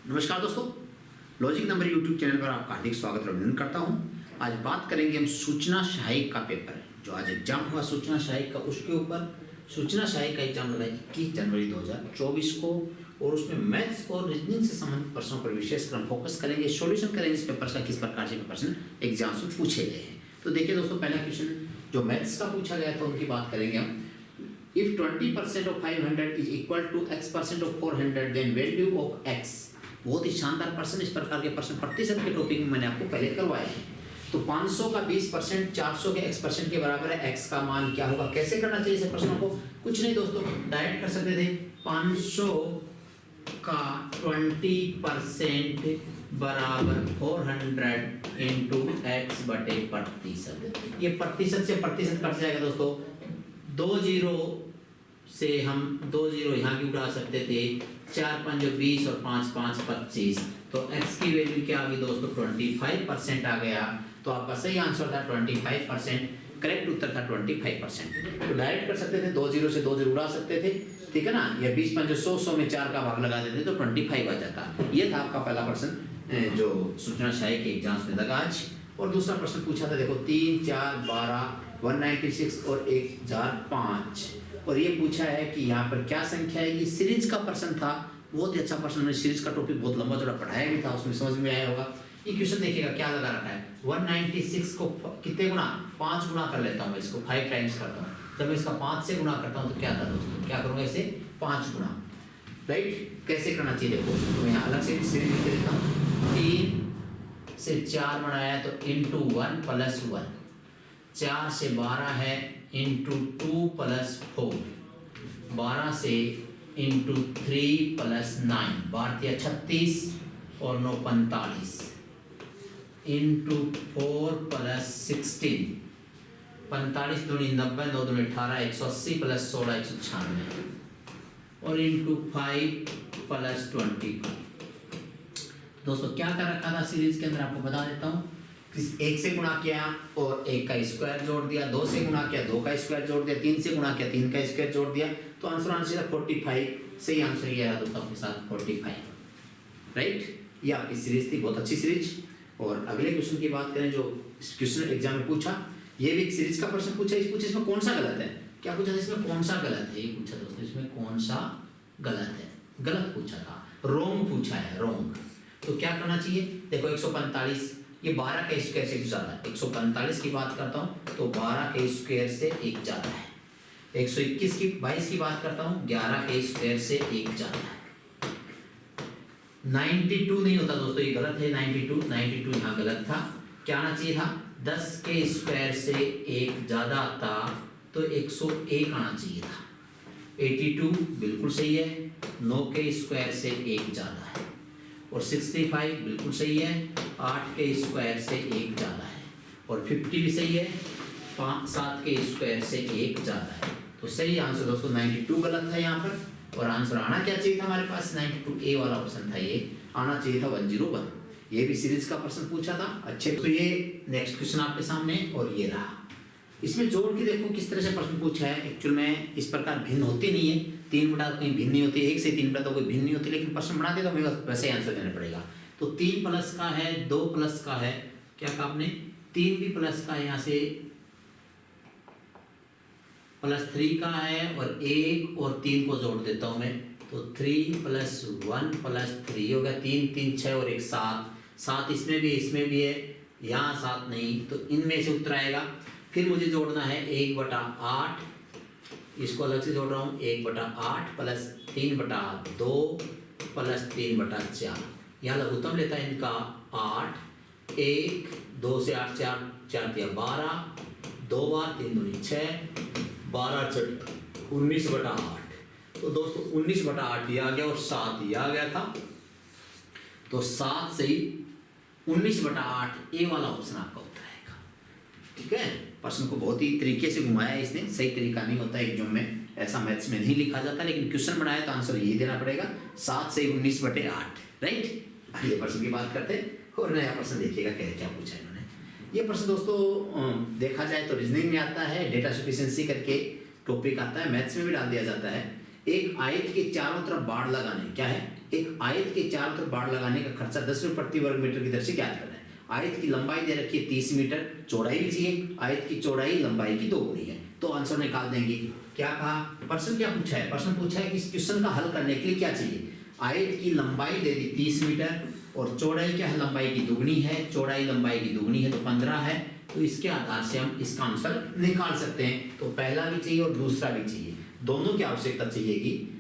नमस्कार दोस्तों, logic number YouTube channel पर आपका हार्दिक स्वागत और अभिनंदन करता हूं। आज बात करेंगे हम सूचना सहायक का पेपर जो आज एग्जाम हुआ सूचना सहायक का, उसके ऊपर सूचना सहायक का एग्जाम लगा 21 जनवरी 2024 को, और उसमें मैथ्स और रीजनिंग से संबंधित प्रश्नों पर विशेष क्रम फोकस करेंगे, सॉल्यूशन करेंगे इस पेपर का, किस प्रकार से प्रश्न एग्जाम से पूछे गए हैं। तो देखिए दोस्तों, पहला क्वेश्चन जो मैथ्स का पूछा गया था उनकी बात करेंगे हम। If 20% of 500 is equal to x% of 400, then value of x। बहुत ही शानदार प्रश्न, इस प्रकार के प्रश्न प्रतिशत के टॉपिक में मैंने आपको पहले करवाए हैं। तो 500 का 20%, 400 के x% के बराबर है, x का मान क्या होगा, कैसे करना चाहिए इसे प्रश्नों को? कुछ नहीं दोस्तों, डायरेक्ट कर सकते थे। 500 का 20% बराबर 400 इंटू x बटे प्रतिशत। ये प्रतिशत से प्रतिशत कट जाएगा दोस्तों। 2 जीरो से हम 2 जीरो यहाँ की उड़ा सकते थे, 4 5 20 और 5 5 25। तो x की वैल्यू क्या आ गई दोस्तों? 25% आ गया। तो आपका सही आंसर था 25%, करेक्ट उत्तर था 25%। तो डायरेक्ट कर सकते थे, 2 जीरो से 2 जीरो उड़ा सकते थे, ठीक है ना। या 20 5 100 100 में 4 का भाग लगा देते तो 25 आ जाता। ये था आपका पहला प्रश्न जो सूचना सहायक के एग्जाम्स में लगा आज। और दूसरा प्रश्न पूछा था, देखो 3 4 12 196 और 1005, और ये पूछा है कि यहाँ पर क्या संख्या है। ये सीरीज का प्रश्न था, बहुत ही अच्छा प्रश्न। मैंने सीरीज का टॉपिक बहुत लंबा चौड़ा पढ़ाया भी था, उसमें समझ में आया होगा। ये क्वेश्चन देखिएगा क्या लगा रखा है। 196 को कितने गुना? 5 गुना कर लेता हूँ, इसको 5 टाइम्स करता हूँ। जब मैं इसका 5 से गुना करता हूँ तो क्या था दोस्तों, क्या करूँगा इसे 5 गुना, राइट। कैसे करना चाहिए देखो, तो यहाँ अलग से सीरीज लिख देता हूँ। 3 से 4 बनाया तो इंटू 1 प्लस 1, 4 से 12 है इंटू 2 प्लस 4, 12 से इंटू 3 प्लस 9, 12 36 और 9 45 इंटू 4 प्लस 16, 45 दूनी 90, 9 दूनी 18, 180 प्लस 16 196 और इंटू 5 प्लस 25। दोस्तों क्या कर रखा था सीरीज के अंदर, आपको बता देता हूँ। 1 से गुणा किया और 1 का स्क्वायर जोड़ दिया, 2 से गुणा किया 2 का स्क्वायर जोड़ दिया, 3 से गुणा किया 3 का स्क्वायर जोड़ दिया, तो आंसर आना चाहिए 45। सही आंसर ये आया दोस्तों आपके साथ 45, राइट। ये आपकी सीरीज थी, बहुत अच्छी सीरीज। और अगले क्वेश्चन की बात करें जो इस क्वेश्चन एग्जाम में पूछा, ये भी एक सीरीज का प्रश्न पूछा। इसमें कौन सा गलत है, क्या पूछा था इसमें कौन सा गलत है, ये पूछा दोस्तों। इसमें कौन सा गलत है, गलत पूछा था, रोंग पूछा है, रोंग। तो क्या करना चाहिए देखो, 145 ये 12 के स्क्वायर से ज़्यादा है। 145 की बात करता हूँ तो 12 के स्क्वायर से 1 ज़्यादा है। 121 की 22 की बात करता हूँ, 11 के स्क्वायर से 1 ज़्यादा है। 92 नहीं होता दोस्तों, ये गलत है। 92 यहाँ गलत था। क्या आना चाहिए था? 10 के स्क्वायर से 1 ज़्यादा आता तो 101 आना चाहिए था। 82 बिल्कुल सही है, 9 के स्क्वायर से 1 ज़्यादा है। और 65 बिल्कुल सही है, 8 के स्क्वायर से 1 ज़्यादा है। और 50 भी सही है, 7 के स्क्वायर से 1 ज़्यादा है। तो सही आंसर दोस्तों 92 गलत है यहाँ पर। और आंसर आना क्या चाहिए था हमारे पास? 92 ए वाला ऑप्शन था, ये आना चाहिए था 101। ये भी सीरीज का प्रश्न पूछा था। अच्छे, तो ये नेक्स्ट क्वेश्चन आपके सामने, और ये रहा। इसमें जोड़ के देखो किस तरह से प्रश्न पूछा है। एक्चुअल में इस प्रकार भिन्न होती नहीं है, 3 बटा कहीं भिन्न नहीं होती, 1 से 3 बटा तो कोई भिन्न नहीं होती, लेकिन प्रश्न बना दे तो हमें वैसे आंसर देना पड़ेगा। तो 3 प्लस का है, 2 प्लस का है, क्या कहा आपने? 3 भी प्लस का है, यहाँ से +3 का है, और 1 और 3 को जोड़ देता हूँ मैं, तो 3 + 1 + 3 हो गया। 3 3 6 और 1 7, 7 इसमें भी है, यहाँ 7 नहीं, तो इनमें से उत्तर आएगा। फिर मुझे जोड़ना है 1/8, इसको अलग से जोड़ रहा हूँ, 1/8 + 3/2 + 3/4। यहाँ लघुत्तम लेता है इनका 8, 1 2 से 8 4 4 दिया 12, 2 बार 3 दूनी 6, 12 चट 19/8। तो दोस्तों 19/8 ये आ गया और 7 ये आ गया था। तो 7 से ही 19/8 ए वाला ऑप्शन आपका उत्तर आएगा, ठीक है। प्रश्न को बहुत ही तरीके से घुमाया है इसने, सही तरीका नहीं होता एग्जाम में, ऐसा मैथ्स में नहीं लिखा जाता, लेकिन क्वेश्चन बनाया तो आंसर यही देना पड़ेगा, 7 से 19/8, राइट। अगले प्रश्न की बात करते हैं, और नया प्रश्न देखिएगा क्या पूछा इन्होंने। ये प्रश्न दोस्तों देखा जाए तो रीजनिंग में आता है, डेटा सफिशिएंसी करके टॉपिक आता है, मैथ्स में भी डाल दिया जाता है। एक आयत के चारों तरफ बाड़ लगाने, क्या है, एक आयत के चारों तरफ बाड़ लगाने का खर्चा 10 रुपये प्रति वर्ग मीटर की दर से ज्ञात करना है। आयत की लंबाई दे रखी है 30 मीटर, चौड़ाई भी चाहिए, आयत की चौड़ाई लंबाई की 2 गुनी है, तो आंसर निकाल देंगे। क्या कहा, प्रश्न क्या पूछा है, प्रश्न पूछा है कि इस क्वेश्चन का हल करने के लिए क्या चाहिए, आयत की लंबाई दे दी 30 मीटर और चौड़ाई क्या है, लंबाई की दुगनी है, चौड़ाई लंबाई की दुगनी है तो 15 है, तो इसके आधार से हम इसका आंसर निकाल सकते हैं। तो पहला भी चाहिए और दूसरा भी चाहिए, दोनों की आवश्यकता चाहिए कि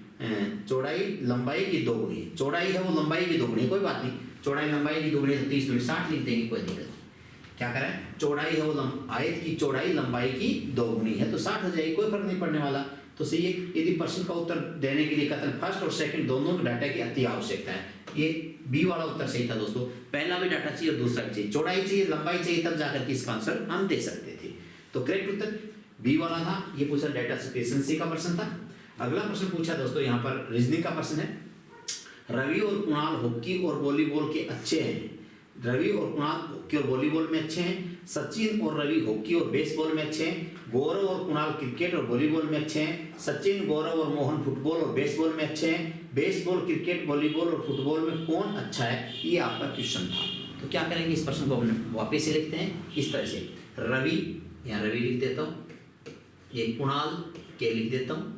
चौड़ाई लंबाई की 2 गुनी, चौड़ाई है वो लंबाई की 2 गुनी, कोई बात नहीं, चौड़ाई लंबाई की 2 गुनी तो 30 में 60 लिख देंगे, कोई दिक्कत नहीं। क्या करें, चौड़ाई है वो आयत की चौड़ाई लंबाई की 2 गुनी है तो 60 हो जाएगी, कोई फर्क नहीं पड़ने वाला। तो सही है, यदि प्रश्न का उत्तर देने के लिए कथन फर्स्ट और सेकंड दोनों के डाटा की अति आवश्यकता है, ये बी वाला उत्तर सही था दोस्तों, पहला भी डाटा चाहिए और दूसरा भी चाहिए, चौड़ाई चाहिए लंबाई चाहिए तब जाकर के इसका आंसर हम दे सकते थे। तो करेक्ट उत्तर बी वाला था। ये पूछा डाटा सफिशिएंसी का प्रश्न था। अगला प्रश्न पूछा दोस्तों यहाँ पर रीजनिंग का प्रश्न है, रवि और कुणाल हॉकी और वॉलीबॉल के अच्छे हैं, रवि और कुणाल हॉकी और वॉलीबॉल में अच्छे हैं, सचिन और रवि हॉकी और बेसबॉल में अच्छे हैं, गौरव और कुणाल क्रिकेट और वॉलीबॉल में अच्छे हैं, सचिन गौरव और मोहन फुटबॉल और बेसबॉल में अच्छे हैं, बेसबॉल क्रिकेट वॉलीबॉल और फुटबॉल में कौन अच्छा है, ये आपका क्वेश्चन था। तो क्या करेंगे, इस प्रश्न को हम वापस से लिखते हैं इस तरह से, रवि, यहाँ रवि लिख देता हूँ, ये कुणाल के लिख देता हूँ,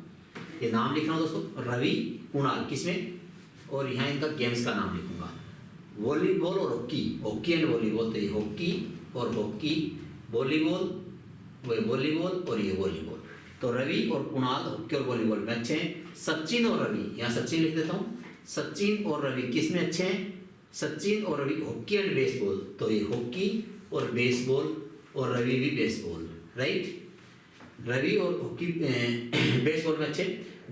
ये नाम लिख रहा हूँ दोस्तों, रवि कुणाल किसमें, और यहाँ इनका गेम्स का नाम लिखूंगा, वॉलीबॉल और हॉकी, हॉकी एंड वॉलीबॉल, तो ये हॉकी और हॉकी, वॉलीबॉल, वॉलीबॉल और ये वॉलीबॉल, तो रवि और कुणाल हॉकी और वॉलीबॉल में अच्छे हैं, सचिन और रवि, यहाँ सचिन लिख देता हूँ, सचिन और रवि किस में अच्छे हैं, सचिन और रवि हॉकी एंड बेसबॉल, तो ये हॉकी और बेसबॉल और रवि भी बेसबॉल, राइट, रवि और हॉकी बेसबॉल में अच्छे,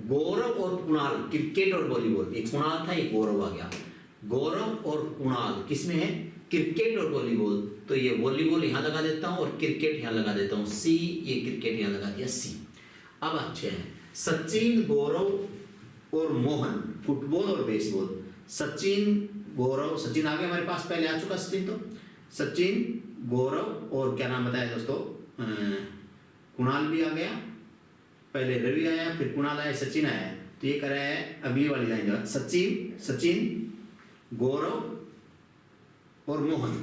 गौरव और कुणाल क्रिकेट और वॉलीबॉल, ये कुणाल था ये गौरव आ गया, गौरव और कुणाल किसमें है, क्रिकेट और वॉलीबॉल, तो ये वॉलीबॉल यहाँ लगा देता हूँ और क्रिकेट यहाँ लगा देता हूँ, सी, ये क्रिकेट यहाँ लगा दिया सी। अब अच्छे हैं सचिन गौरव और मोहन फुटबॉल और बेसबॉल, सचिन गौरव, सचिन आ गया हमारे पास, पहले आ चुका सचिन, तो सचिन गौरव और क्या नाम बताया दोस्तों, कुणाल भी आ गया, पहले रवि आया फिर कुणाल आया सचिन आया, तो ये कर रहा है अगली वाली लाइन जो सचिन गौरव और मोहन,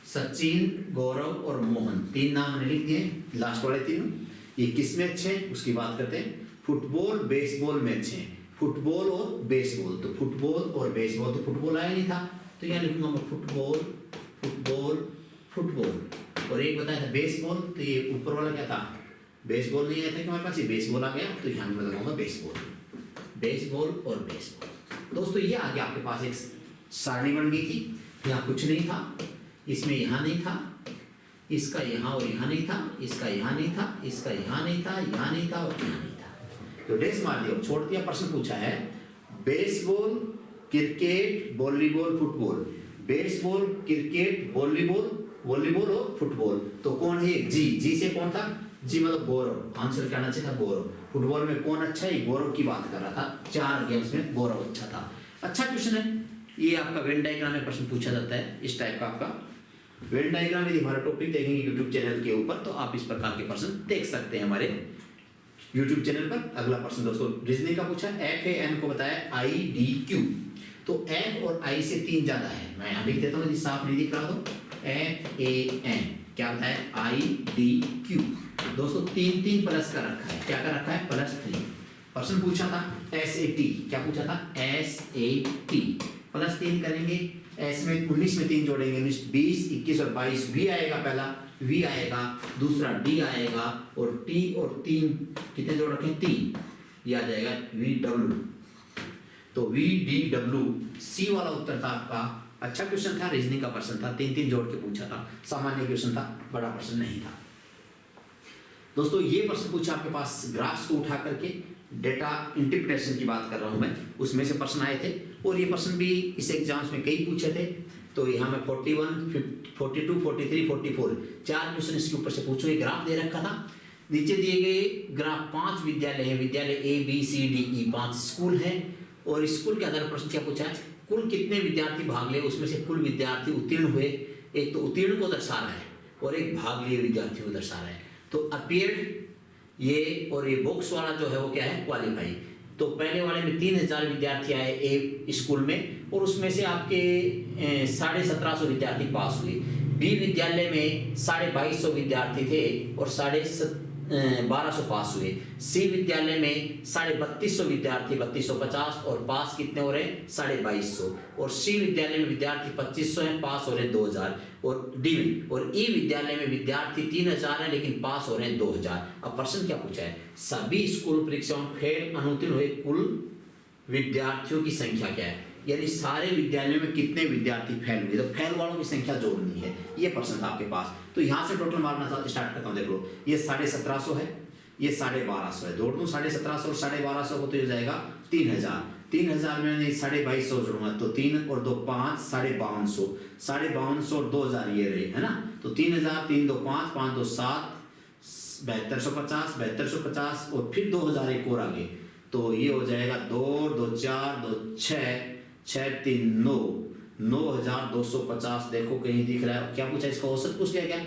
सचिन गौरव और मोहन, 3 नाम मैंने लिख दिए, लास्ट वाले 3, ये किस में अच्छे हैं उसकी बात करते हैं, फुटबॉल बेसबॉल में अच्छे हैं, फुटबॉल और बेसबॉल, तो फुटबॉल और बेसबॉल, तो फुटबॉल आया नहीं था तो यहाँ लिखूंगा मैं फुटबॉल फुटबॉल फुटबॉल, और एक बताया था बेसबॉल, तो ये ऊपर वाला क्या था, बेसबॉल नहीं आया था कि हमारे पास, ये बेसबॉल आ गया, तो यहाँ मैं लगाऊंगा बेसबॉल, बेसबॉल और बेसबॉल। दोस्तों ये आगे आपके पास एक सारणी बन गई थी, यहाँ कुछ नहीं था, इसमें यहाँ नहीं था, इसका यहाँ और यहाँ नहीं था, इसका यहाँ नहीं था, इसका यहाँ नहीं था, यहाँ नहीं था और यहाँ नहीं था, तो डेस मार दिया, छोड़ दिया। प्रश्न पूछा है baseball cricket volleyball football, baseball cricket volleyball volleyball और फुटबॉल, तो कौन है, जी से कौन था, जी मतलब गौरव, आंसर कहना चाहिए था गौरव। फुटबॉल में कौन अच्छा है, गौरव की बात कर रहा था, 4 गेम्स में गौरव अच्छा था। अच्छा क्वेश्चन है ये, आपका वेन डायग्राम में प्रश्न पूछा जाता है इस टाइप का, आपका वेन डायग्राम यदि हमारा टॉपिक देखेंगे यूट्यूब चैनल के ऊपर, तो आप इस प्रकार के प्रश्न देख सकते हैं हमारे यूट्यूब चैनल पर। अगला प्रश्न दोस्तों रीजनिंग का पूछा, एफ ए एन को बताया आई डी क्यू, तो एफ और आई से 3 ज्यादा है, मैं यहाँ लिख देता हूँ यदि साफ नहीं दिख रहा तो, एफ ए एन क्या बताया, आई डी क्यू, दोस्तों 3 प्लस का रखा है, क्या का रखा है, +3। प्रश्न पूछा था एस ए टी, क्या पूछा था, एस ए टी, +3 करेंगे, एस में 19 में 3 जोड़ेंगे, 20 21 और 22, वी आएगा, पहला वी आएगा, दूसरा डी आएगा, और टी और 3 कितने जोड़ रखें, 3, ये आ जाएगा वी डब्ल्यू, तो वी डी डब्ल्यू, सी वाला उत्तर था आपका। अच्छा क्वेश्चन था, रीजनिंग का प्रश्न था, 3 जोड़ के पूछा था, सामान्य क्वेश्चन था, बड़ा प्रश्न नहीं था। दोस्तों ये प्रश्न पूछा आपके पास ग्राफ्स को उठा करके, डेटा इंटरप्रिटेशन की बात कर रहा हूं मैं, उसमें से प्रश्न आए थे, और ये प्रश्न भी इस एग्जाम्स में कई पूछे थे, तो यहाँ मैं 41, 42, 43, 44 4 क्वेश्चन इसके ऊपर से पूछो। ये ग्राफ दे रखा था, नीचे दिए गए ग्राफ 5 विद्यालय हैं, विद्यालय A B C D E, 5 school हैं, और स्कूल के आधार पर प्रश्न क्या पूछा है, कुल कितने विद्यार्थी भाग ले, उसमें से कुल विद्यार्थी उत्तीर्ण हुए, एक तो उत्तीर्ण को दर्शा रहा है और एक भाग लिए विद्यार्थियों को दर्शा रहा है, तो अपीयर्ड ये, और ये बॉक्स वाला जो है वो क्या है, क्वालिफाई। तो पहले वाले में 3000 विद्यार्थी आए ए स्कूल में और उसमें से आपके 1750 विद्यार्थी पास हुए। बी विद्यालय में 2250 विद्यार्थी थे और 1250 पास हुए। सी विद्यालय में 3250 विद्यार्थी 3250 और पास कितने हो रहे हैं 2250। और सी विद्यालय में विद्यार्थी 2500 हैं, पास हो रहे हैं 2000। और डी और ई विद्यालय में विद्यार्थी 3000 हैं लेकिन पास हो रहे हैं 2000। अब प्रश्न क्या पूछा है, सभी स्कूल परीक्षाओं में फेल अनुत्तीर्ण हुए कुल विद्यार्थियों की संख्या क्या है, यानी सारे विद्यालयों में कितने विद्यार्थी फेल हुए, तो फेल वालों की संख्या जोड़नी है, ये प्रश्न था आपके पास। तो यहाँ से टोटल मारना स्टार्ट करता हूँ। देख लो ये 1750 है, ये 1250 है, जोड़ दूँ 1750 और 1250 को तो हो जाएगा 3000। 3000 में 2250 जोड़ूंगा तो 3 और 2 5 5250, 5250 और 2000 ये रहे है ना। तो 3000 3 2 5 5 2 7 7250 7250 और फिर 2000 एक और आगे, तो ये हो जाएगा 2 2 4 2 6 6 3 9 9250। देखो कहीं दिख रहा है क्या पूछा, इसका औसत पूछ लिया क्या,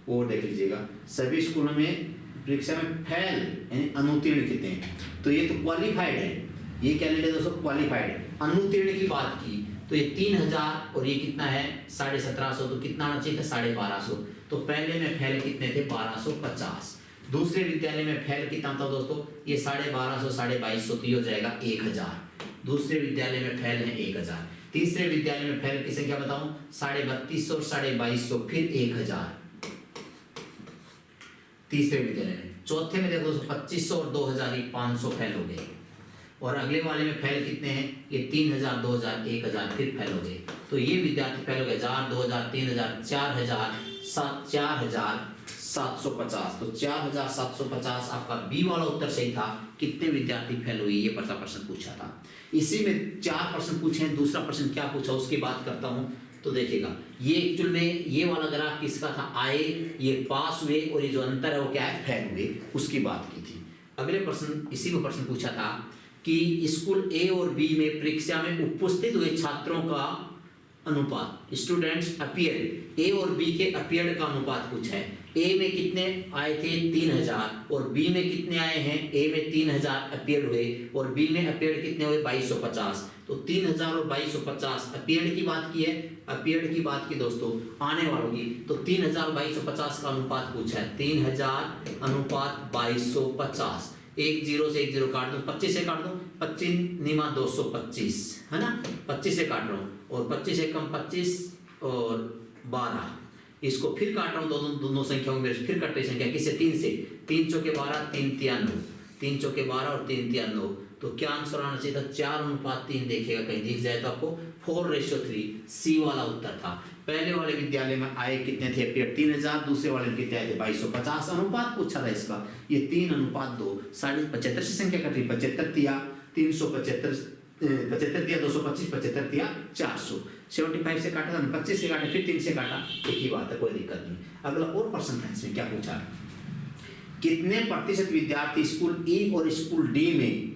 और देख लीजिएगा सभी स्कूलों में परीक्षा में फेल यानी अनुत्तीर्ण कितने हैं, तो ये तो क्वालिफाइड है, ये क्या ले दोस्तों क्वालिफाइड है। अनुत्तीर्ण की बात की तो ये 3000 और ये कितना है 1750, तो कितना आना चाहिए था 1250। तो पहले में फेल कितने थे 1250। दूसरे विद्यालय में फेल कितना था दोस्तों, ये 1250 2250, तो ये हो जाएगा 1000। दूसरे विद्यालय में फेल है 1000। तीसरे विद्यालय में फेल की संख्या बताऊं 3250 और 2250 फिर 1000 तीसरे विद्यालय में। चौथे में देखो दोस्तों 2500 और 2000 ये 500 फेल हो गए। और अगले वाले में फेल कितने हैं, ये 3000 2000 1000 फिर फेल हो गए। तो ये विद्यार्थी फेल हो गए 1000 2000 3000 4750। तो 4750 आपका बी वाला उत्तर सही था। कितने विद्यार्थी फेल हुए ये पहला प्रश्न पूछा था। इसी में 4 प्रश्न पूछे हैं, दूसरा प्रश्न क्या पूछा उसकी बात करता हूं। तो देखिएगा ये एक्चुअल में ये वाला ग्राफ किसका था, आए ये पास हुए और ये जो अंतर है वो क्या है फेल हुए, उसकी बात की थी। अगले प्रश्न इसी में प्रश्न पूछा था कि स्कूल ए और बी में परीक्षा में उपस्थित हुए छात्रों का अनुपात, स्टूडेंट्स अपीयर, ए और बी के अपीयर का अनुपात पूछा है। ए में कितने आए थे 3000 और बी में कितने आए हैं, ए में 3000 अपीयर हुए और बी में अपीयर कितने हुए 2250। तो 3000 और 2250 अपीयर की बात की है, अपीयर की बात की दोस्तों आने वालों की, तो 3000 2250 का अनुपात पूछा है। 3000 अनुपात 2250, 1 0 से 1 0 काट दूं, 25 से काट दूं, 25 निमा 225 है ना, 25 से काट रहा हूं और 25 से कम 25 और 12, इसको फिर काट रहा हूं दोनों संख्याओं में, फिर कट रही संख्या किससे 3 से, 3 चौके 12 3 3 9, 3 चौके 12 और 3 3 9, तो क्या आंसर आना चाहिए था 4:3। देखिएगा कहीं दिख जाए तो आपको 4:3 सी वाला उत्तर था। पहले वाले विद्यालय में आए कितने थे अपीयर 3000, दूसरे वाले में कितने आए थे 2250। अनुपात पूछा था इसका, ये 3:2, 75 से संख्या कट रही, 75 तिया 375, 75 तिया 225, 75 तिया 400, 75 से काटा, 25 से काटा, फिर 3 से काटा, एक ही बात है, कोई दिक्कत नहीं। अगला और प्रश्न था इसमें क्या पूछा, कितने प्रतिशत विद्यार्थी स्कूल ई और स्कूल डी में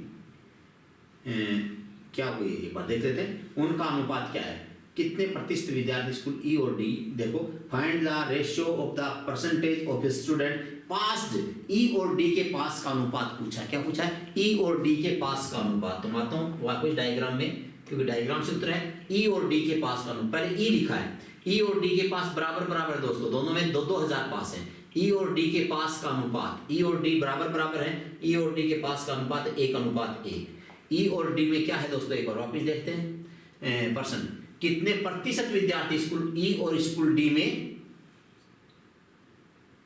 क्या हुए एक बार देख लेते हैं, उनका अनुपात क्या है, कितने प्रतिशत विद्यार्थी स्कूल ई और डी। देखो find the ratio of the percentage of student passed, E और डी के पास का अनुपात पूछा है। क्या पूछा है, ई और डी के पास का अनुपात। तो मानता हूं वापस डायग्राम में, क्योंकि डायग्राम से उत्तर है ई और डी के पास का अनुपात। पहले ई लिखा है, ई और डी के पास बराबर बराबर दोस्तों, दोनों में 2000 पास है। ई और डी के पास का अनुपात, ई और डी बराबर बराबर है, ई और डी के पास का अनुपात 1:1। ई और डी में क्या है दोस्तों, एक बार वापस देखते हैं प्रश्न, कितने प्रतिशत विद्यार्थी स्कूल ई और स्कूल डी में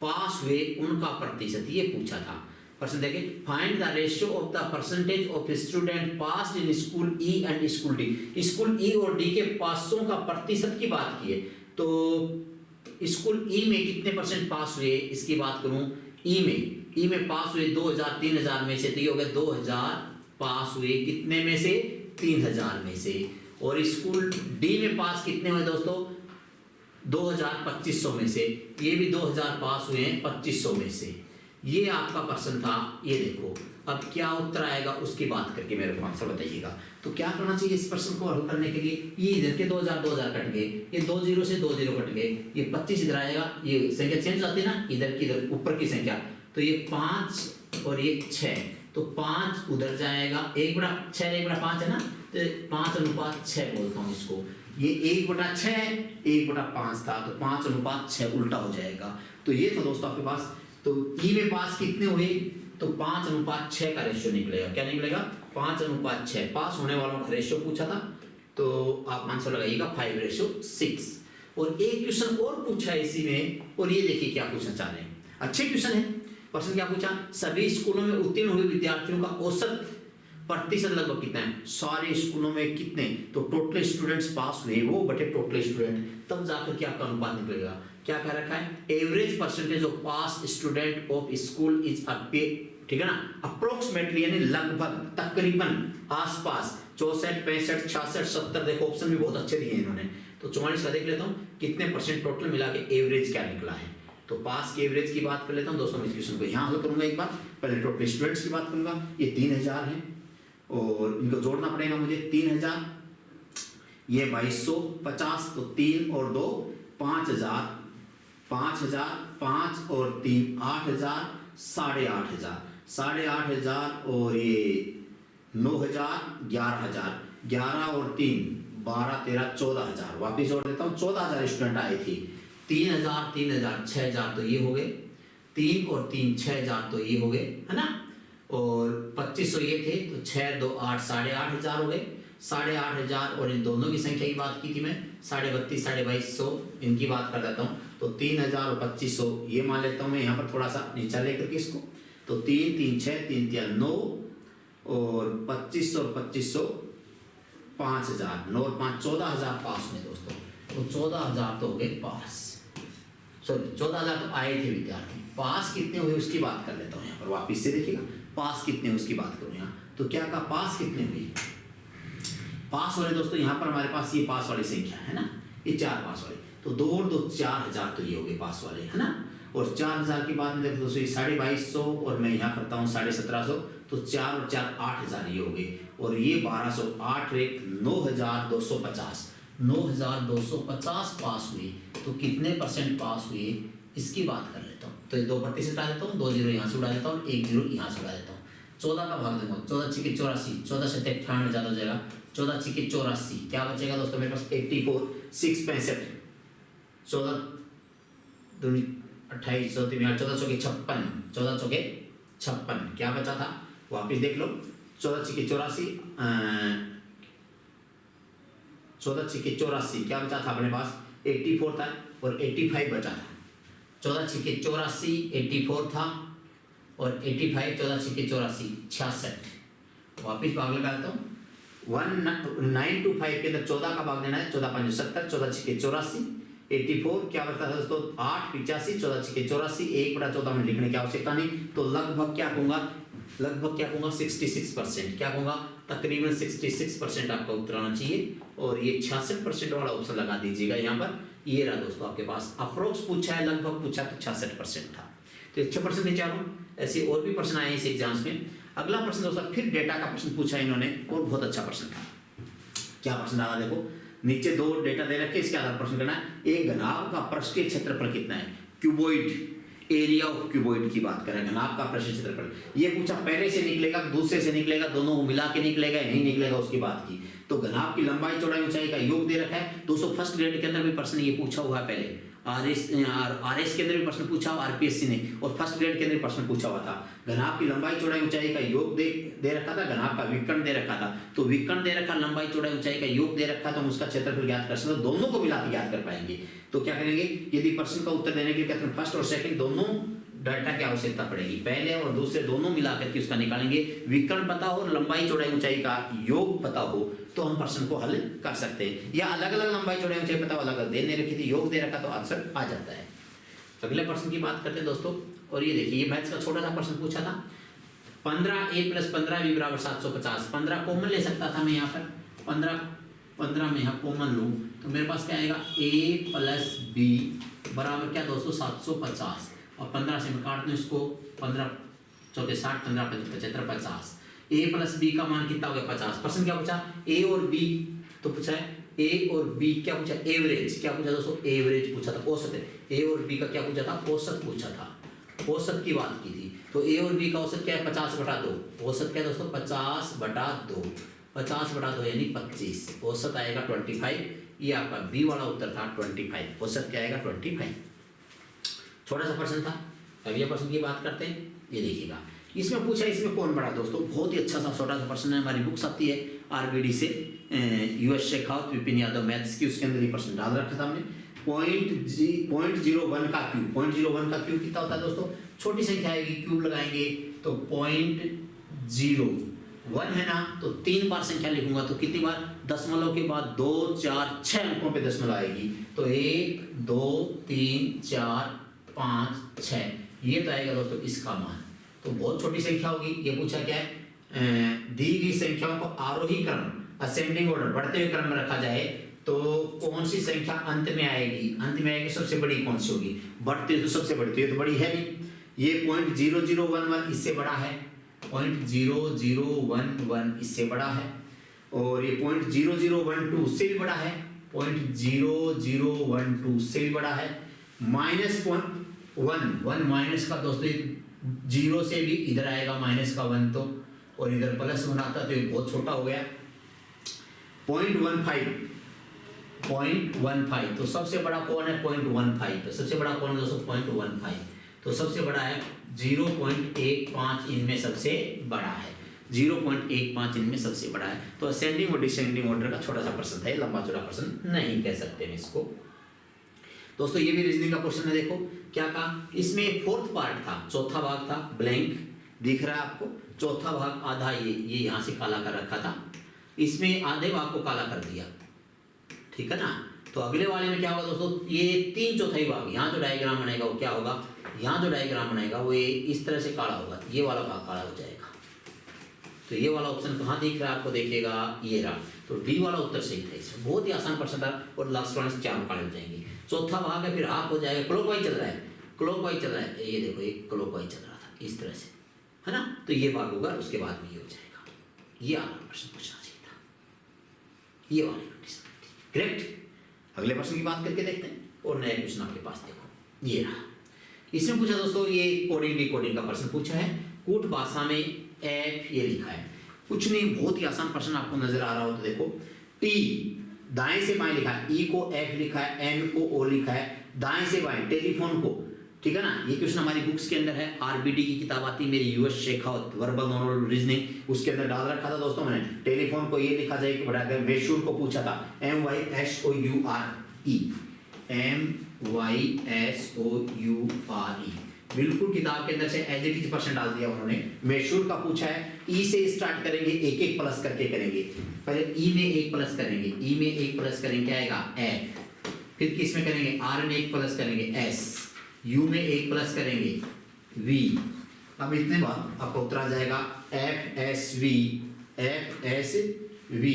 पास हुए उनका प्रतिशत, ये पूछा था प्रश्न। देखिए find the ratio of the percentage of student passed in school E and school D. School E और डी के पासों का प्रतिशत की बात की है, तो स्कूल ई में कितने परसेंट पास हुए इसकी बात करूं, ई में पास हुए 2000 3000 में से, तो ये हो गया 2000 पास हुए कितने में से 3000 में से। और स्कूल डी में पास कितने हुए दोस्तों 2000 2500 में से, ये भी 2000 पास हुए हैं 2500 में से। ये आपका प्रश्न था। ये देखो अब क्या उत्तर आएगा उसकी बात करके मेरे को आंसर बताइएगा। तो क्या करना चाहिए इस प्रश्न को हल करने के लिए, ये इधर के 2000 कट गए, ये 2 0 से 2 0 कट गए, ये 25 इधर आएगा, ये संख्या चेंज आती है ना, इधर की इधर ऊपर की संख्या, तो ये 5 और ये 6, तो 5 उधर जाएगा, 1/6 1/5 है ना, तो 5:6 बोलता हूँ इसको। ये 1/6 1/5 था, तो 5:6 उल्टा हो जाएगा। तो ये था दोस्तों आपके पास। तो ई में पास कितने हुए, तो 5:6 का रेशियो निकलेगा। क्या निकलेगा, 5:6। पास होने वालों का रेशियो पूछा था, तो आप आंसर लगाइएगा 5:6। और एक क्वेश्चन और पूछा है इसी में, और ये देखिए क्या पूछना चाह रहे हैं। अच्छे क्वेश्चन है। प्रश्न क्या पूछा, सभी स्कूलों में उत्तीर्ण हुए विद्यार्थियों का औसत प्रतिशत लगभग कितना है। सारे स्कूलों में कितने, तो टोटल स्टूडेंट्स पास हुए वो बटे टोटल स्टूडेंट, तब जाकर क्या आपका अनुपात निकलेगा। क्या कह रखा है, average percentage of pass student of school is ठीक है ना, अप्रोक्सीमेटली यानी लगभग, तकरीबन, आसपास 64 65 66 70। देखो ऑप्शन भी बहुत अच्छे दिए इन्होंने। तो 44 का देख लेता हूँ कितने परसेंट टोटल मिला के एवरेज क्या निकला है। तो पास के एवरेज की बात कर लेता हूँ दोस्तों। मैं इस क्वेश्चन को यहाँ हल करूंगा एक बार। पहले टोटल स्टूडेंट्स की बात करूंगा। ये 3000 है और इनको जोड़ना पड़ेगा मुझे। 3000 ये 2250, तो 3 और 2 5000, 5000 5 और 3 8000, 8500, 8500 और ये 9000, 11000, 11 और 3 12 13 14000। वापिस जोड़ देता हूँ, 14000 स्टूडेंट आए थे। 3000 3000 6000 तो ये हो गए, 3 और 3 6000 तो ये हो गए, है ना। और 2500 ये थे, तो 6 2 8 8500 हो गए। 8500 और इन दोनों की संख्या की बात की थी मैं, 32.5 2250, इनकी बात कर देता हूँ। तो 3000 और 2500 ये मान लेता हूँ मैं यहाँ पर थोड़ा सा नीचा लेकर के इसको। तो 3 3 6 3 3 9 और 2500 और 2500 5000, 9 और 5 14000 पास हुए दोस्तों। तो 14000 तो हो गए पास, सॉरी 14000 तो आए थे विद्यार्थी। पास कितने हुए उसकी बात कर लेता हूँ यहाँ पर। वापिस से देखिएगा पास कितने उसकी बात करूँ यहाँ। तो क्या कहा, पास कितने हुए, पास वाले दोस्तों यहाँ पर हमारे पास ये पास वाली संख्या है ना, ये 4 पास वाले। तो 2 और 2 4000, तो ये हो गए पास वाले, है ना। और 4000 की बात में देखो दोस्तों, ये 2250 और मैं यहाँ करता हूँ 1750, तो 4 और 4 8000 ये हो गए। और ये 1200 8 1 9250, 9250 पास हुए। तो कितने परसेंट पास हुए इसकी बात कर लेता हूँ। तो 2% उड़ा देता हूँ, 2 0 यहाँ से उड़ा देता हूँ, 1 0 यहाँ से उड़ा देता हूँ। 14 का भाग दूंगा, 14 6 84, 14 7 98 ज़्यादा हो जाएगा, 14 6 84। क्या बचेगा दोस्तों मेरे पास, 84 6 65, 14 2 28 14 3 14 चौके 56, 14 चौके 56। क्या बचा था, वापिस देख लो। 14 6 84, 14 6 84, क्या बचा था अपने पास, 84 था और 85 बचा था। 14 6 84 84 था और 85, 14 6 84 66। वापिस भाग लगा देता हूँ। 1925 के अंदर 14 का भाग देना है, 14 5 70, 14 6 84 84। क्या बचता था दोस्तों, 8 85, 14 6 84, 1/14 में लिखने की आवश्यकता नहीं। तो लगभग क्या कहूँगा, 66%। क्या कहूँगा, तकरीबन 66% आपका उत्तर आना चाहिए। और ये 66% वाला ऑप्शन लगा दीजिएगा यहाँ पर। ये रहा दोस्तों आपके पास, अप्रोक्स पूछा है, लगभग पूछा तो 66% था। तो 6% नीचे आ रहा हूँ। ऐसे और भी प्रश्न आए इस एग्जाम्स में। अगला प्रश्न दोस्तों फिर डेटा का प्रश्न पूछा इन्होंने और बहुत अच्छा प्रश्न था। क्या प्रश्न आया देखो, नीचे 2 डेटा दे रखे, इसके आधार पर प्रश्न करना है। एक घनाभ का पृष्ठीय क्षेत्रफल कितना है, क्यूबॉइड, एरिया ऑफ क्यूबॉइड की बात करें, घनाभ का पृष्ठीय क्षेत्रफल। ये पूछा पहले से निकलेगा, दूसरे से निकलेगा, दोनों को मिला के निकलेगा या नहीं निकलेगा उसकी बात की। तो घनाभ की लंबाई चौड़ाई ऊंचाई का योग दे रखा है दोस्तों। फर्स्ट ग्रेड के अंदर भी प्रश्न ये पूछा हुआ है पहले, आरएस के अंदर भी प्रश्न पूछा हुआ आरपीएससी ने, और फर्स्ट ग्रेड के अंदर प्रश्न पूछा हुआ था। घनाभ की लंबाई चौड़ाई ऊंचाई का योग दे रखा था, घनाभ का विकर्ण दे रखा था। तो विकर्ण दे रखा, लंबाई चौड़ाई ऊंचाई का योग दे रखा, तो हम उसका क्षेत्रफल ज्ञात कर सकते, दोनों को मिला के ज्ञात कर पाएंगे। तो क्या करेंगे, यदि प्रश्न का उत्तर देने के लिए कहते हैं फर्स्ट और सेकंड दोनों डाटा की आवश्यकता पड़ेगी, पहले और दूसरे दोनों मिलाकर के उसका निकालेंगे। विकर्ण पता हो, लंबाई चौड़ाई ऊंचाई का योग पता हो, तो हम प्रश्न को हल कर सकते हैं। या अलग अलग लंबाई चौड़ाई ऊंचाई पता हो, अलग अलग दे रखी थी, योग दे रखा, तो आंसर आ जाता है। अगले प्रश्न की बात करते हैं दोस्तों। और ये देखिए, ये मैथ्स का छोटा सा प्रश्न पूछा था। 15a + 15b = 750। 15 कॉमन ले सकता था मैं यहाँ पर, 15 में यहाँ कॉमन लूँ तो मेरे पास क्या आएगा, a + b बराबर क्या दोस्तों 750। और 15 से मैं काट दूँ इसको, 15 चौके 60, 15 5 75 50। a + b का मान कितना हो गया 50। प्रश्न क्या पूछा, a और b तो पूछा है, a और b क्या पूछा, एवरेज। क्या पूछा दोस्तों, एवरेज पूछा था, औसत है। a और b का क्या पूछा था, औसत पूछा था, औसत की बात की थी। तो ए और बी का औसत क्या है 50/2। औसत क्या है दोस्तों 50/2, 50/2 यानी 25। औसत आएगा 25। ये आपका बी वाला उत्तर था 25। औसत क्या आएगा 25। छोटा सा प्रश्न था। अगले प्रश्न की बात करते हैं। ये देखिएगा, इसमें पूछा इसमें कौन बड़ा दोस्तों, बहुत ही अच्छा सा छोटा सा प्रश्न है। हमारी बुक्स आती है आरबीडी से, यूएस शेखावत विपिन यादव मैथ्स की, उसके अंदर ये प्रश्न डाल रखा था हमने। 0.01 का क्यूब, 0.01 का क्यूब कितना होता है दोस्तों, छोटी संख्या आएगी, क्यूब लगाएंगे तो 0.01 है ना, तो 3 बार संख्या लिखूंगा तो कितनी बार, दशमलव के बाद 2 4 6 अंकों पे दशमलव आएगी, तो 1 2 3 4 5 6, ये तो आएगा दोस्तों इसका मान। तो बहुत छोटी संख्या होगी। ये पूछा क्या है, दी गई संख्याओं को आरोही क्रम, असेंडिंग ऑर्डर, बढ़ते हुए क्रम में रखा जाए तो कौन सी संख्या अंत में आएगी, अंत में आएगी सबसे बड़ी कौन सी होगी, बढ़ते तो सबसे बड़ी, तो ये तो बड़ी है नहीं। ये 0.0011 इससे बड़ा है, 0.0011 इससे बड़ा है, और ये 0.0012 उससे भी बड़ा है, 0.0012 से भी बड़ा है, -1 माइनस का दोस्तों 0 से भी इधर आएगा माइनस का 1 तो, और इधर प्लस 1 आता तो ये बहुत छोटा हो गया। 0.15 तो सबसे बड़ा कौन है 0.15, तो सबसे बड़ा कौन है दोस्तों 0.15, तो सबसे बड़ा है 0.15 इनमें सबसे बड़ा है, 0.15 इनमें सबसे बड़ा है। तो असेंडिंग और डिसेंडिंग ऑर्डर का छोटा सा प्रश्न था, लंबा चौड़ा प्रश्न नहीं कह सकते हैं इसको दोस्तों। ये भी रीजनिंग का क्वेश्चन है। देखो क्या कहा, इसमें फोर्थ पार्ट था, चौथा भाग था, ब्लैंक दिख रहा है आपको, चौथा भाग आधा ये यहाँ से काला कर रखा था, इसमें आधे भाग को काला कर दिया, ठीक है ना। तो अगले वाले में क्या होगा दोस्तों, ये 3/4 भाग, यहाँ जो डायग्राम बनेगा वो क्या होगा, यहाँ जो डायग्राम बनेगा वो इस तरह से काला होगा, ये वाला भाग काला हो जाएगा। तो ये वाला ऑप्शन कहाँ दिख रहा है आपको, देखिएगा ये रहा, तो डी वाला उत्तर सही था इसमें। बहुत ही आसान प्रश्न था, और लास्ट वाले से 4 काले हो जाएंगे। चौथा भाग है, फिर हाफ हो जाएगा, क्लॉकवाइज चल रहा है, क्लॉकवाइज चल रहा है, ये देखो एक क्लॉकवाइज चल रहा था इस तरह से, है ना, तो ये भाग होगा, उसके बाद में ये हो जाएगा। ये आधा प्रश्न पूछना चाहिए था, ये वाली कंडीशन थी, करेक्ट। अगले प्रश्न की बात करके देखते हैं, और नया क्वेश्चन आपके पास देखो, ये रहा। इसमें पूछा दोस्तों, ये कोडिंग डिकोडिंग का प्रश्न पूछा है, कूट भाषा में एफ ये लिखा है, कुछ नहीं, बहुत ही आसान प्रश्न आपको नजर आ रहा हो तो देखो, टी दाएं से बाएं लिखा है, ई को एफ लिखा है, एन को ओ लिखा है, दाएं से बाएं टेलीफोन को, ठीक है ना। ये क्वेश्चन हमारी बुक्स के अंदर है, आरबीडी की किताब आती है मेरी, US Shekhawat verbal non reasoning, उसके अंदर डाल रखा था दोस्तों मैंने। टेलीफोन को ये लिखा जाए कि बढ़ाकर मैशूर को पूछा था, MYSOURE, MYSOURE, बिल्कुल किताब के अंदर से एज इट इज प्रश्न डाल दिया उन्होंने। मैशूर का पूछा है, ई से स्टार्ट करेंगे, एक एक प्लस करके करेंगे, पहले ई में एक प्लस करेंगे, ई में एक प्लस करेंगे क्या आएगा एफ, फिर किस में करेंगे आर में एक प्लस करेंगे एस, यू में एक प्लस करेंगे वी। अब इतने बाद आपको उत्तर आ जाएगा FSV, FSV,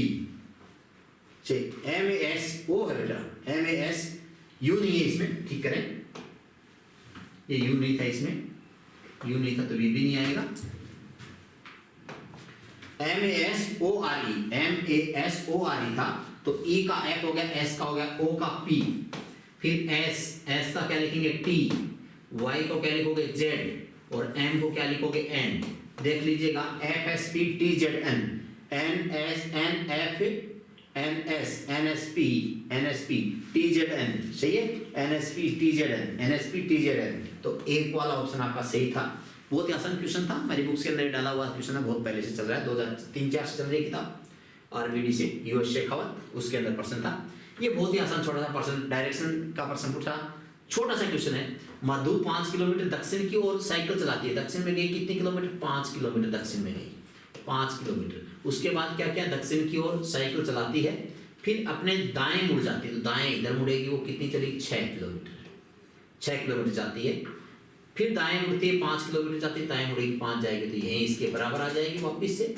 MASO है बेटा, MASU नहीं है इसमें, ठीक करें, ये यू नहीं था इसमें, यू नहीं था तो वी भी नहीं आएगा। MASORE था, तो E का F हो गया, S का हो गया, O का P, फिर S का क्या लिखेंगे T, Y को क्या लिखोगे Z, और M को क्या लिखोगे N। देख लीजिएगा FSPTZN, NSP TZN, सही है, NSP TZN, तो एक वाला ऑप्शन आपका सही था। बहुत ही आसान क्वेश्चन था, मेरी बुक्स के अंदर डाला हुआ क्वेश्चन है, बहुत पहले से चल रहा है, 2003-4 से चल रही है किताब, आरबीडी से, यूएस शेखावत, उसके अंदर प्रश्न था। ये बहुत ही आसान छोटा सा प्रश्न, डायरेक्शन का प्रश्न पूछा, छोटा सा क्वेश्चन है। मधु 5 किलोमीटर दक्षिण की ओर साइकिल चलाती है, दक्षिण में गई कितने किलोमीटर, 5 किलोमीटर दक्षिण में गई, 5 किलोमीटर। उसके बाद क्या क्या, दक्षिण की ओर साइकिल चलाती है, फिर अपने दाएं मुड़ जाती है, तो दाएं इधर मुड़ेगी, वो कितनी चली 6 किलोमीटर जाती है, फिर दाएं मुड़ती है 5 किलोमीटर जाती है, दाएं मुड़ेगी 5 जाएगी, तो यहीं इसके बराबर आ जाएगी वापस से।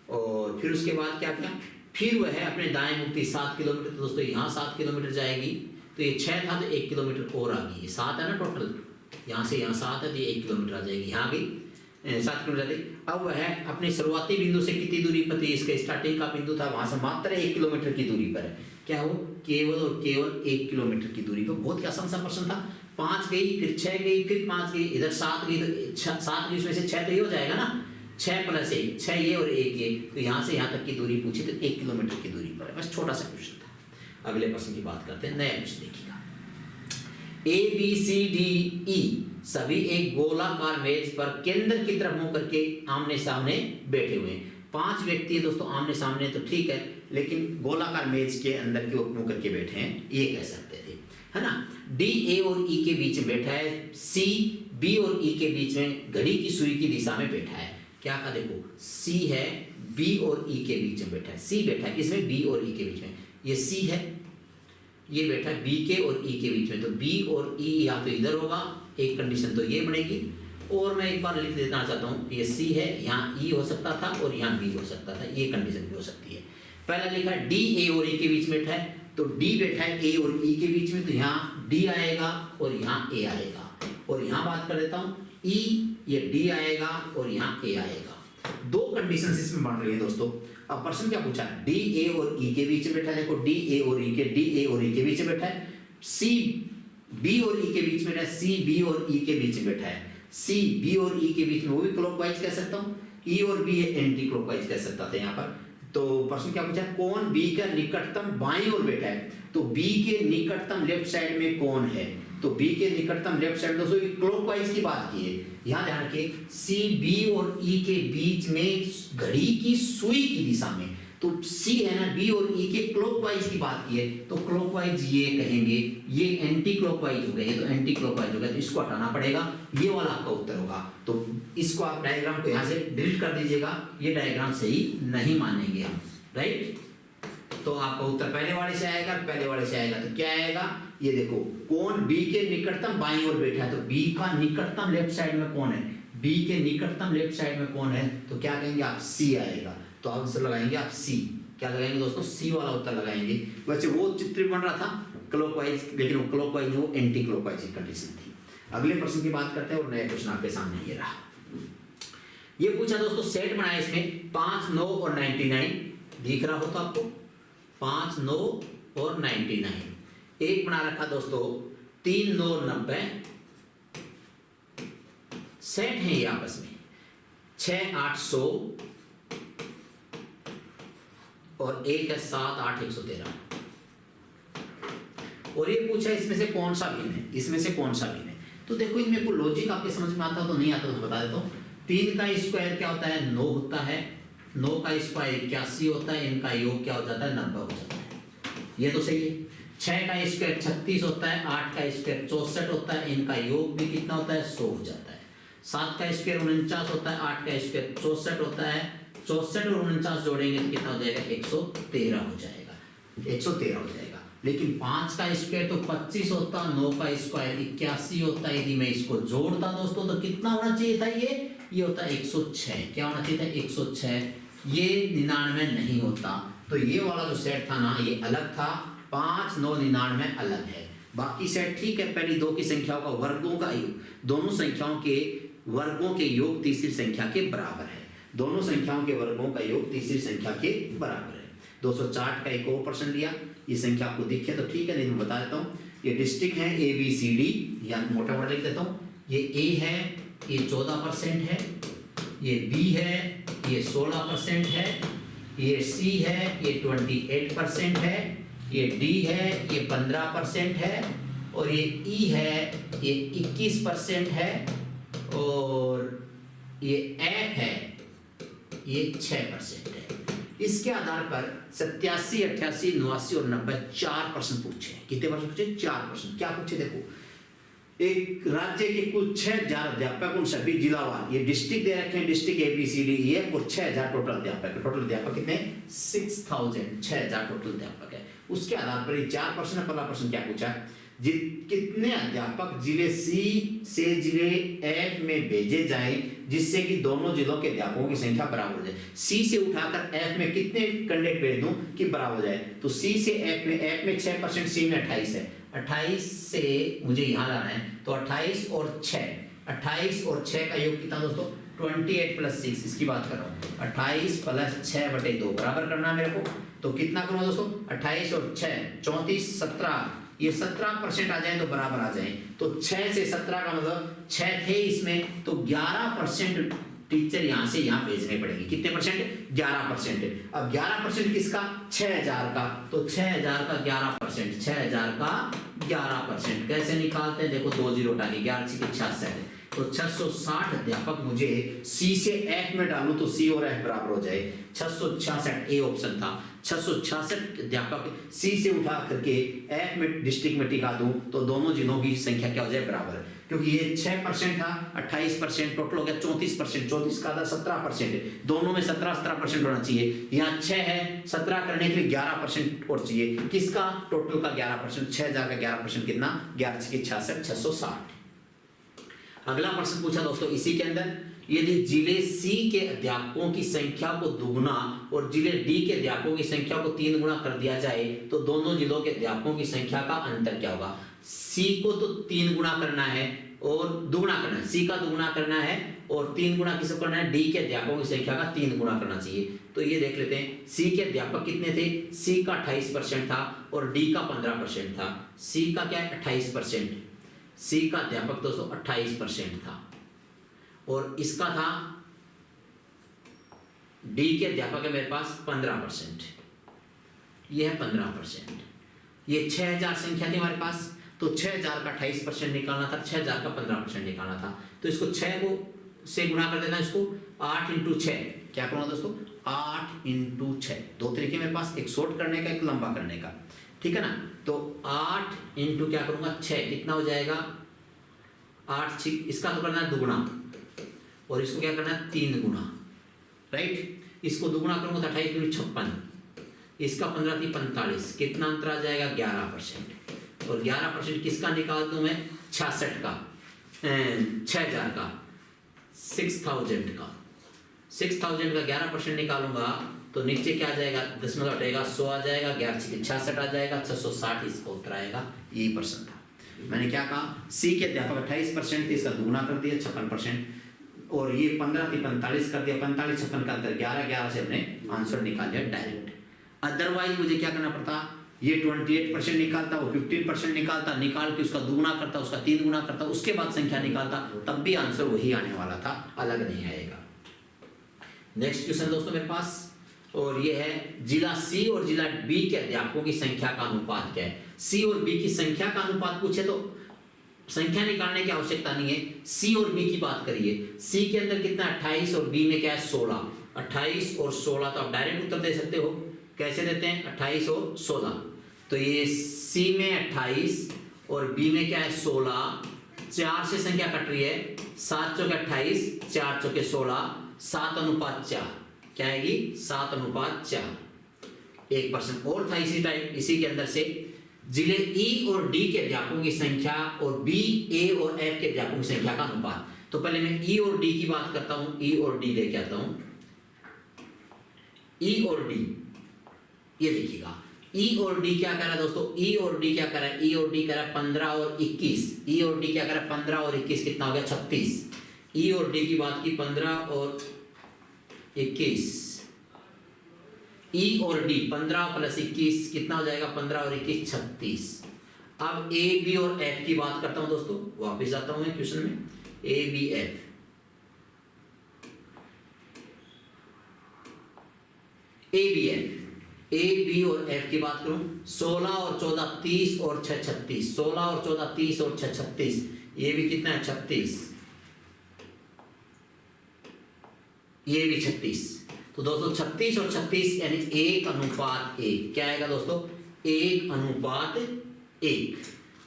और फिर उसके बाद क्या क्या, फिर वह है अपने दाएं मुड़ती 7 किलोमीटर, तो दोस्तों यहाँ 7 किलोमीटर जाएगी, तो ये 6 था तो 1 किलोमीटर और आ गई, ये 7 है ना टोटल, यहाँ से यहाँ 7 है तो ये 1 किलोमीटर आ जाएगी, यहाँ गई 7 किलोमीटर जाती। अब वह अपने शुरुआती बिंदु से कितनी दूरी पर थी, इसका स्टार्टिंग का बिंदु था, वहां से मात्र 1 किलोमीटर की दूरी पर है, क्या हो, केवल और केवल 1 किलोमीटर की दूरी पर। बहुत ही आसान सा प्रश्न था, 5 गई, फिर 6 गई, फिर 5 गई, इधर 7 गई, तो 7 गई, उसमें से 6 तो ये हो जाएगा ना, 6 + 1, 6 ये और 1 ये, तो यहाँ से यहाँ तक की दूरी पूछी तो 1 किलोमीटर की दूरी पर है। बस छोटा सा क्वेश्चन था। अगले प्रश्न की बात करते हैं, नया क्वेश्चन देखिएगा। ABCDE सभी एक गोलाकार मेज पर केंद्र की तरफ मुंह करके आमने सामने बैठे हुए हैं। 5 व्यक्ति हैं दोस्तों आमने सामने, तो ठीक है, लेकिन गोलाकार मेज के अंदर की ओर मुंह करके बैठे हैं, ये कह सकते थे, है ना। D A और E के बीच में बैठा है, C B और E के बीच में घड़ी की सुई की दिशा में बैठा है। क्या का देखो, C है, B और E के बीच में बैठा है, C बैठा है किसमें, B और E के बीच में, ये C है, ये बैठा है B के और E के बीच में, तो B और E या तो इधर होगा, एक कंडीशन तो ये बनेगी, और मैं एक बार लिख देना चाहता हूँ, ये C है, यहाँ E हो सकता था और यहाँ B हो सकता था, ये कंडीशन भी हो सकती है। पहला लिखा है D A और E के बीच में बैठा है, तो D बैठा है A और E के बीच में, तो यहाँ D आएगा और यहाँ A आएगा, और यहाँ बात कर देता हूँ E, ये D आएगा और यहाँ A आएगा। 2 कंडीशंस इसमें बन रही है दोस्तों। अब प्रश्न क्या पूछा है, D A और E के बीच में बैठा है, देखो D A और E के बीच में बैठा है, C B और E के बीच में बैठा है, C B और E के बीच में बैठा है, C B और E के बीच में, वो भी क्लॉकवाइज कह सकता हूँ, E और B एंटी क्लॉकवाइज कह सकता था यहाँ पर। तो प्रश्न क्या पूछा है, कौन B का निकटतम बाईं ओर बैठा है, तो B के निकटतम लेफ्ट साइड में कौन है, तो B के निकटतम लेफ्ट साइड, दोस्तों क्लॉकवाइज की बात की है, यहाँ ध्यान रखिए, C B और E के बीच में घड़ी की सुई की दिशा में, तो C है ना, B और E के क्लॉकवाइज की बात की है, तो क्लॉकवाइज ये कहेंगे, ये एंटी क्लॉकवाइज हो गया, ये तो एंटी क्लॉकवाइज हो गया, तो इसको हटाना पड़ेगा, ये वाला आपका उत्तर होगा। तो इसको आप डायग्राम को यहाँ से डिलीट कर दीजिएगा, ये डायग्राम सही नहीं मानेंगे हम, राइट। तो आपका उत्तर पहले वाले से आएगा, पहले वाले से आएगा, तो क्या आएगा, ये देखो, कौन B के निकटतम बाईं ओर बैठा है, तो B का निकटतम लेफ्ट साइड में कौन है, B के निकटतम लेफ्ट साइड में कौन है, तो क्या कहेंगे आप, C आएगा। तो आंसर लगाएंगे आप C, क्या लगाएंगे दोस्तों, C वाला उत्तर लगाएंगे। वैसे वो चित्र बन रहा था क्लॉकवाइज, लेकिन वो क्लॉकवाइज नहीं, वो एंटी क्लॉकवाइज की कंडीशन थी। अगले प्रश्न की बात करते हैं, और नया क्वेश्चन आपके सामने ये रहा। ये पूछा दोस्तों, सेट बनाया इसमें 5, 9 और 99 दिख रहा हो तो आपको, 5, 9 और 99। एक बना रखा दोस्तों 3, 9, 90, सेट है ये आपस में 6, 8, 100 और 1 है 7, 8, 113। और ये पूछा इसमें से कौन सा भिन्न है, इसमें से कौन सा भिन्न है। तो देखो इनमें कोई लॉजिक आपके समझ में आता हो तो नहीं आता तो बता देता हूँ। 3 का स्क्वायर क्या होता है, 9 होता है, 9 का स्क्वायर 81 होता है, इनका योग क्या हो जाता है, 90 हो जाता है, ये तो सही है। 6 का स्क्वायर 36 होता है, 8 का स्क्वायर 64 होता है, इनका योग भी कितना होता है, 100 हो जाता है। 7 का स्क्वायर 49 होता है, 8 का स्क्वायर 64 होता है, 64 और 49 जोड़ेंगे तो कितना हो जाएगा, 113 हो जाएगा, 113 हो जाएगा। लेकिन 5 का स्क्वायर तो 25 होता, 9 का स्क्वायर 81 होता है, यदि मैं इसको जोड़ता दोस्तों तो कितना होना चाहिए था, ये होता 106। क्या होना चाहिए था, 106, ये 99 नहीं होता। तो ये वाला जो सेट था ना, ये अलग था, 5, 9, 99 अलग है। बाकी सेट ठीक है, पहली 2 की संख्याओं का वर्गों का योग, दोनों संख्याओं के वर्गों के योग तीसरी संख्या के बराबर है, दोनों संख्याओं के वर्गों का योग तीसरी संख्या के बराबर है। 260 का एक और प्रश्न लिया, ये संख्या आपको दिखे तो ठीक है, नहीं मैं बता देता हूँ। ये डिस्ट्रिक्ट है ABCD, या मोटा मोटा लिख देता हूँ। ये A है, ये 14% है, ये B है, ये 16% है, ये C है, ये 28% है, ये D है, ये 15% है, और ये E है, ये 21% है, और ये F है, ये 6% है। इसके आधार पर 87, 88, 89 और 90 4 प्रश्न पूछे। कितने प्रश्न पूछे, 4 प्रश्न। क्या पूछे देखो, एक राज्य के कुल 6000 अध्यापक, उन सभी जिलावार, ये डिस्ट्रिक्ट दे रखे हैं, डिस्ट्रिक्ट ABCD और 6000 टोटल अध्यापक। टोटल अध्यापक कितने, 6000, 6000 टोटल अध्यापक है। उसके आधार पर ये 4 प्रश्न है। पहला प्रश्न क्या पूछा, कितने अध्यापक जिले C से जिले F में भेजे जाएं जिससे कि दोनों जिलों के अध्यापकों की संख्या बराबर हो जाए। C से उठाकर F में कितने कैंडिडेट भेज दूं कि बराबर हो जाए, तो C से F में 6%, C में 28 है, 28 से मुझे यहाँ लाना है, तो 28 और 6, 28 और 6 का योग कितना दोस्तों, 28 + 6, इसकी बात कर रहा हूँ। 28 + 6/2 बराबर करना है मेरे को, तो कितना करूँगा दोस्तों, 28 और 6 34, 17, ये 17% आ जाए तो बराबर आ जाए। तो 6 से 17 का मतलब 6 थे इसमें, तो 11% टीचर यहाँ से यहाँ भेजने पड़ेंगे। कितने परसेंट? 11%। अब 11% किसका? 6000 का। तो 6000 का 11%, 6000 का 11% कैसे निकालते हैं? देखो 2 जीरो डाली, 11 के 66, तो 660 अध्यापक मुझे सी से एफ में डालूं तो सी और एफ बराबर हो जाए 666। ए ऑप्शन था। 666 अध्यापक सी से उठा करके एफ में डिस्ट्रिक्ट में टिका दूं तो दोनों जिलों की संख्या क्या हो जाए? बराबर। क्योंकि ये 6% था, 28%, टोटल हो गया 34%, 34 का था 17%, दोनों में 17% होना चाहिए। यहाँ 6 है, 17 करने के लिए 11% और चाहिए। किसका? टोटल का 11%। 6000 का 11% कितना? 11 के 66, 660। अगला प्रश्न पूछा दोस्तों इसी के अंदर, यदि जिले सी के अध्यापकों की संख्या को दुगुना और जिले डी के अध्यापकों की संख्या को 3 गुना कर दिया जाए तो दोनों जिलों के अध्यापकों की संख्या का अंतर क्या होगा? सी को तो 3 गुना करना है और दुगुना करना है, सी का दुगुना करना है और 3 गुना किसको करना है? डी के अध्यापकों की संख्या का 3 गुना करना चाहिए। तो ये देख लेते हैं, सी के अध्यापक कितने थे? सी का 28% था और डी का 15% था। सी का क्या है? 28%। सी का अध्यापक दोस्तों 28% था और इसका था, डी के अध्यापक है मेरे पास 15%, ये है 15%। ये 6000 संख्या थी हमारे पास, तो 6000 का 28% निकालना था, 6000 का 15% निकालना था। तो इसको 6 को से गुणा कर देना, इसको 8 × 6 क्या करूँगा दोस्तों? 8 × 6। दो तरीके मेरे पास, एक शॉर्ट करने का, एक लंबा करने का, ठीक है ना। तो 8 × क्या करूँगा? 6, कितना हो जाएगा? 8 6, इसका तो करना है दुगुना और इसको क्या करना है? 3 गुना, राइट। इसको दुगुना करूँगा तो 28 × 56, इसका 15 थी 45, कितना अंतर आ जाएगा? 11%। और 11% किसका निकाल दूँ मैं? 66 का, 6000 का, 6000 का, 6000 का 11% निकालूंगा तो नीचे क्या आ जाएगा? दशमलव हटेगा, 100 आ जाएगा, 11 × 66 आ जाएगा, 660 इसका उत्तर आएगा। यही प्रश्न था। मैंने क्या कहा? सी के अध्यापक 28% थे, इसका दुगुना कर दिया 56% और ये 15 थी 45 कर दिया, 45 56 का अंतर 11, 11 से हमने आंसर निकाल लिया डायरेक्ट। अदरवाइज मुझे क्या करना पड़ता? ये 28% निकालता, वो 15% निकालता, निकाल के उसका दुगुना करता, उसका 3 गुना करता, उसके बाद संख्या निकालता, तब भी आंसर वही आने वाला था, अलग नहीं आएगा। नेक्स्ट क्वेश्चन दोस्तों मेरे पास, और ये है जिला सी और जिला बी के अध्यापकों की संख्या का अनुपात क्या है? सी और बी की संख्या का अनुपात पूछे तो संख्या निकालने की आवश्यकता नहीं है, सी और बी की बात करिए। सी के अंदर कितना? 28 और बी में क्या है? 16। 28 और 16, तो आप डायरेक्ट उत्तर दे सकते हो। कैसे देते हैं? 28 और 16। तो ये सी में 28 और बी में क्या है? 16। 4 से संख्या कट रही है, 7 चौके 28, 4 चौके 16, 7:4 क्या आएगी? 7:4। एक प्रश्न और था इसी टाइप, इसी के अंदर से, जिले ई और डी के अध्यापकों की संख्या और बी, ए और एफ के अध्यापकों की संख्या का अनुपात। तो पहले मैं ई और डी की बात करता हूं, ई और डी लेके आता हूं। ई और डी, ये देखिएगा, ई और डी क्या कर रहा है दोस्तों? ई और डी क्या कर रहा है? ई और डी कर रहा है 15 और 21। ई और डी क्या कर रहा है? 15 और 21 कितना हो गया? 36। ई और डी की बात की 15 और 21। ई और डी 15 + 21 कितना हो जाएगा? 15 और 21 36। अब ए बी और एफ की बात करता हूं दोस्तों, वापस आता हूं मैं क्वेश्चन में। A B F, A B F, A B और एफ की बात करूं, 16 और 14 30 और 6 36। 16 और 14 30 और 6 36, ये भी कितना है? 36, ये भी 36। तो दोस्तों 36 और 36 यानी 1:1। क्या आएगा दोस्तों? 1:1,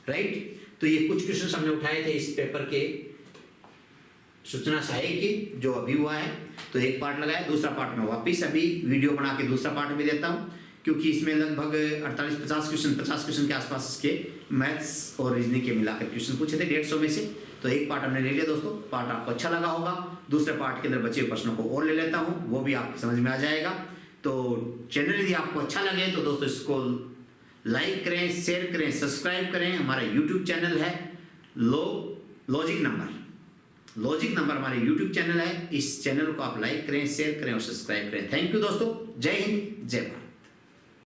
राइट। तो ये कुछ क्वेश्चन हमने उठाए थे इस पेपर के सूचना सहायक के, जो अभी हुआ है। तो एक पार्ट लगाया, दूसरा पार्ट में वापिस अभी वीडियो बना के दूसरा पार्ट भी देता हूँ, क्योंकि इसमें लगभग 48-50 क्वेश्चन, 50 क्वेश्चन के आसपास इसके मैथ्स और रीजनिंग के मिलाकर क्वेश्चन पूछे थे 150 में से। तो एक पार्ट हमने ले लिया दोस्तों, पार्ट आपको अच्छा लगा होगा। दूसरे पार्ट के अंदर बचे हुए प्रश्नों को और ले लेता हूँ, वो भी आपकी समझ में आ जाएगा। तो चैनल यदि आपको अच्छा लगे तो दोस्तों इसको लाइक करें, शेयर करें, सब्सक्राइब करें। हमारा यूट्यूब चैनल है लॉजिक नंबर हमारे यूट्यूब चैनल है। इस चैनल को आप लाइक करें, शेयर करें और सब्सक्राइब करें। थैंक यू दोस्तों, जय हिंद, जय भारत।